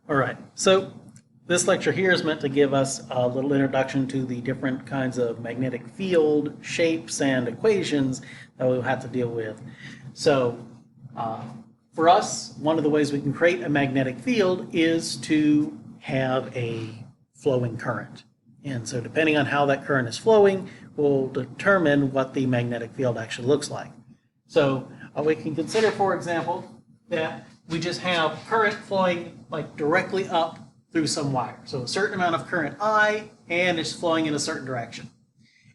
All right, so this lecture here is meant to give us a little introduction to the different kinds of magnetic field shapes and equations that we'll have to deal with. So for us, one of the ways we can create a magnetic field is to have a flowing current. And so depending on how that current is flowing will determine what the magnetic field actually looks like. So we can consider, for example, that we just have current flowing like directly up through some wire. So a certain amount of current I, and it's flowing in a certain direction.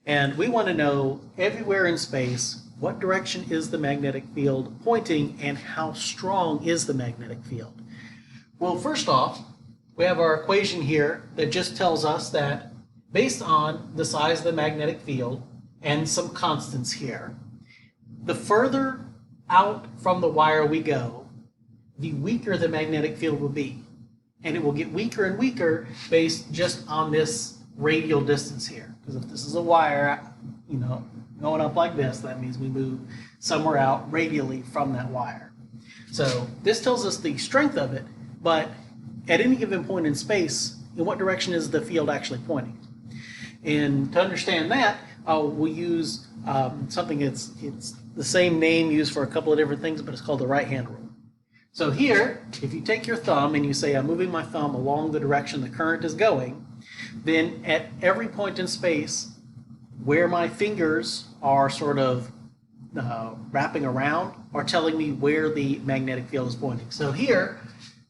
And we want to know everywhere in space, what direction is the magnetic field pointing and how strong is the magnetic field? Well, first off, we have our equation here that just tells us that based on the size of the magnetic field and some constants here, the further out from the wire we go, the weaker the magnetic field will be. And it will get weaker and weaker based just on this radial distance here. Because if this is a wire, going up like this, that means we move somewhere out radially from that wire. So this tells us the strength of it, but at any given point in space, in what direction is the field actually pointing? And to understand that, we'll use something it's the same name used for a couple of different things, but it's called the right-hand rule. So here, if you take your thumb and you say, I'm moving my thumb along the direction the current is going, then at every point in space where my fingers are sort of wrapping around are telling me where the magnetic field is pointing. So here,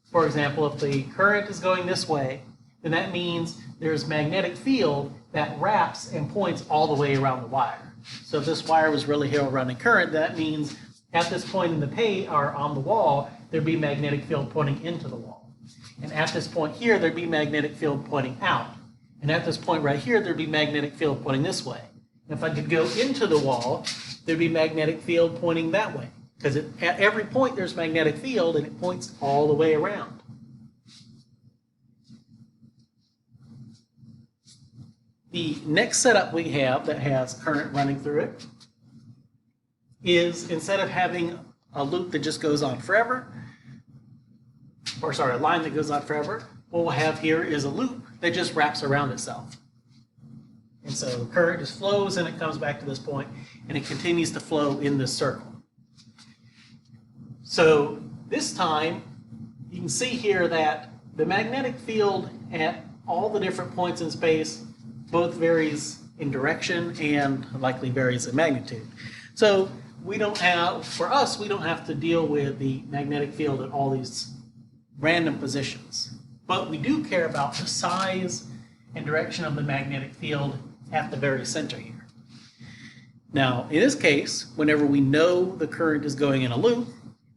for example, if the current is going this way, then that means there's magnetic field that wraps and points all the way around the wire. So if this wire was really here running current, that means at this point in the page or on the wall, there'd be magnetic field pointing into the wall. And at this point here, there'd be magnetic field pointing out. And at this point right here, there'd be magnetic field pointing this way. And if I could go into the wall, there'd be magnetic field pointing that way. Because at every point there's magnetic field and it points all the way around. The next setup we have that has current running through it is, instead of having a loop that just goes on forever, a line that goes on forever, what we'll have here is a loop that just wraps around itself. And so current just flows and it comes back to this point and it continues to flow in this circle. So this time you can see here that the magnetic field at all the different points in space both varies in direction and likely varies in magnitude. So for us, we don't have to deal with the magnetic field at all these random positions. But we do care about the size and direction of the magnetic field at the very center here. Now, in this case, whenever we know the current is going in a loop,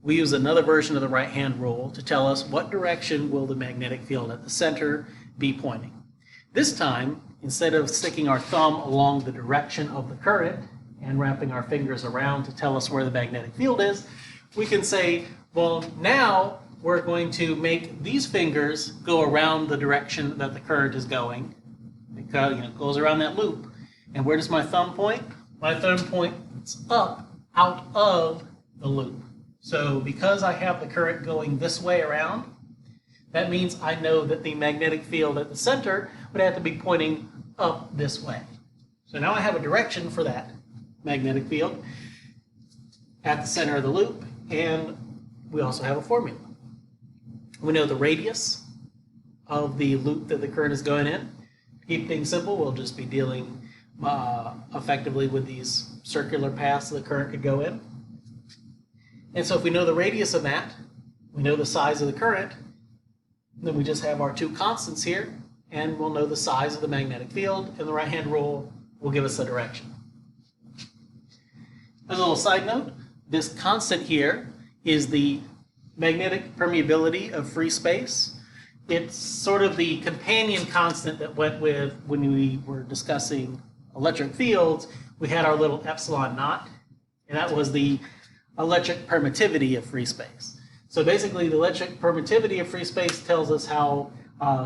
we use another version of the right-hand rule to tell us what direction will the magnetic field at the center be pointing. This time, instead of sticking our thumb along the direction of the current and wrapping our fingers around to tell us where the magnetic field is, we can say, well, now we're going to make these fingers go around the direction that the current is going. It goes around that loop. And where does my thumb point? My thumb points up out of the loop. So because I have the current going this way around, that means I know that the magnetic field at the center would have to be pointing up this way. So now I have a direction for that magnetic field at the center of the loop, and we also have a formula. We know the radius of the loop that the current is going in. To keep things simple, we'll just be dealing effectively with these circular paths the current could go in. And so if we know the radius of that, we know the size of the current, then we just have our two constants here, and we'll know the size of the magnetic field, and the right-hand rule will give us the direction. As a little side note, this constant here is the magnetic permeability of free space. It's sort of the companion constant that went with when we were discussing electric fields. We had our little epsilon naught, and that was the electric permittivity of free space. So basically, the electric permittivity of free space tells us how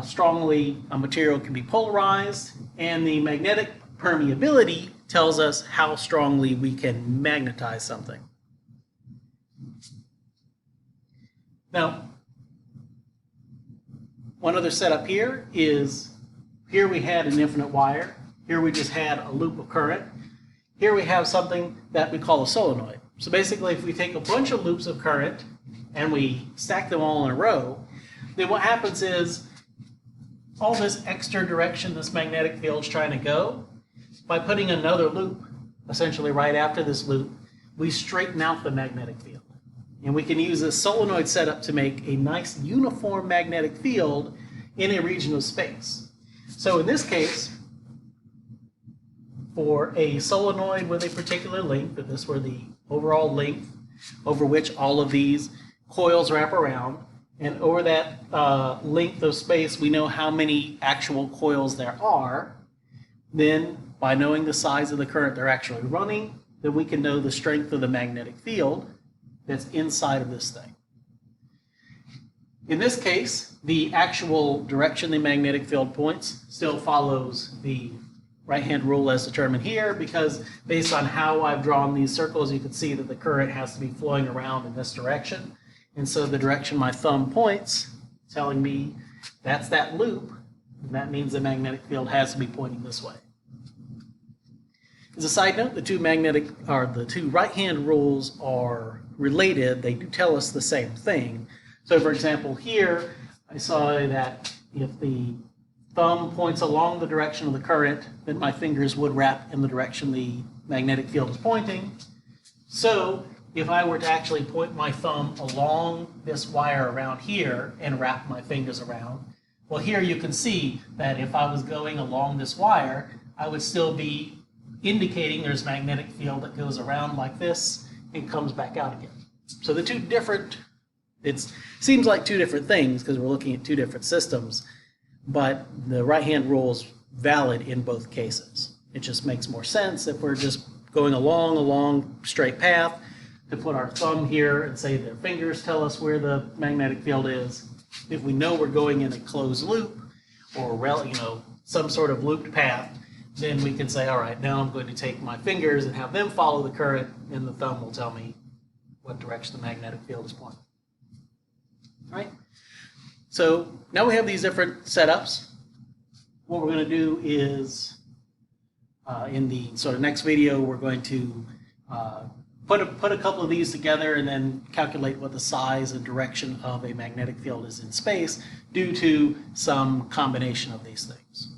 strongly a material can be polarized, and the magnetic permeability tells us how strongly we can magnetize something. Now, One other setup here is, here we had an infinite wire. Here we just had a loop of current. Here we have something that we call a solenoid. So basically, if we take a bunch of loops of current and we stack them all in a row, then what happens is all this extra direction this magnetic field is trying to go, by putting another loop essentially right after this loop, we straighten out the magnetic field. And we can use this solenoid setup to make a nice uniform magnetic field in a region of space. So in this case, for a solenoid with a particular length, if this were the overall length over which all of these coils wrap around, and over that length of space we know how many actual coils there are, then by knowing the size of the current they're actually running, then we can know the strength of the magnetic field that's inside of this thing. In this case, the actual direction the magnetic field points still follows the right-hand rule as determined here, because based on how I've drawn these circles, you can see that the current has to be flowing around in this direction. And so the direction my thumb points, telling me that's that loop, and that means the magnetic field has to be pointing this way. As a side note, the two right-hand rules are related. They do tell us the same thing. So for example, here I saw that if the thumb points along the direction of the current, then my fingers would wrap in the direction the magnetic field is pointing. So if I were to actually point my thumb along this wire around here and wrap my fingers around, well, here you can see that if I was going along this wire, I would still be indicating there's magnetic field that goes around like this and comes back out again. So the two different, it seems like two different things because we're looking at two different systems, but the right-hand rule is valid in both cases. It just makes more sense if we're just going along a long straight path to put our thumb here and say their fingers tell us where the magnetic field is. If we know we're going in a closed loop or some sort of looped path, then we can say, all right, now I'm going to take my fingers and have them follow the current, and the thumb will tell me what direction the magnetic field is pointing. All right? So now we have these different setups. What we're going to do is, in the sort of next video, we're going to put a couple of these together and then calculate what the size and direction of a magnetic field is in space due to some combination of these things.